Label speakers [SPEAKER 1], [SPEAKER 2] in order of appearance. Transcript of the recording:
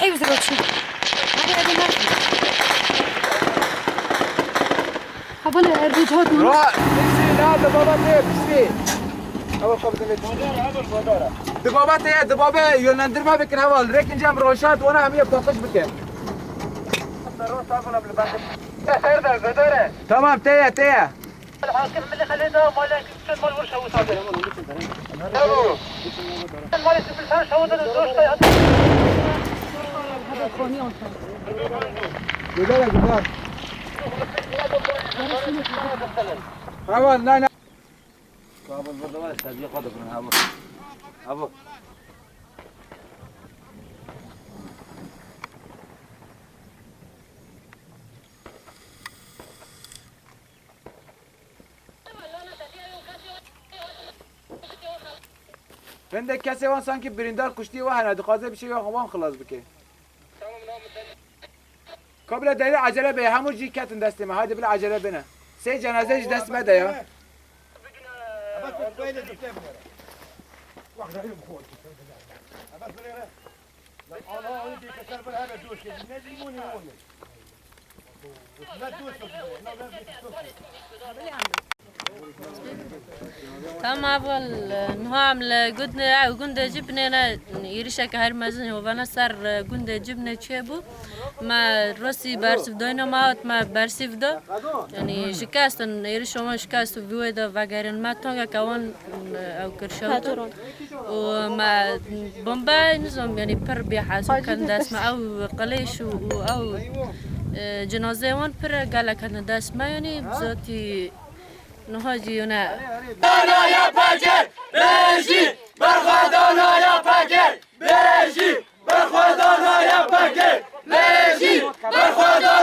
[SPEAKER 1] ای بزرگ چی؟ هذا نفس. هبل الريد هود.
[SPEAKER 2] روح بسي لا دبابة تيه بسي. أول قبضة دبابة تيه دبابة يولندر ما بكن هوال ريكن جام روشات وأنا هم يبطش بكن. تمام تيه.
[SPEAKER 3] الحاكم اللي خلينا مالك كل مال ورشه وصابر مالك في الفرش هو ده الزوج
[SPEAKER 1] هذا كونيون.
[SPEAKER 2] جدار. هوال لا. أبو البردوان استاذ يقعد من أبو. عندك کسی وان sanki بریندار کشتی و هنر دخوازه بشه یا وان خلاص بکه قبل دلیل عجله به همون جی کتن دست ما هادی بلا عجله بنا سه جنازه دست مده یا
[SPEAKER 4] تمام أول نهام لجودنا وجودنا جبنا يريشك هرمزن وفنا صار جودنا جبنا تشيبو ما روسي برسف دوينا ما برسف دو يعني شكاستن يريشوا ما شكاستو بيودا وعارين ما تونغا كون أو كرشوتو وما بومبا نظام يعني بربي حاسو كان داس ما أو قليش أو جنازة وان بر قال كان داس ما يعني بزاتي نهاجي هنا
[SPEAKER 5] دانا يا باجر بيجي برخدانا يا باجر بيجي برخدانا يا باجر بيجي برخدانا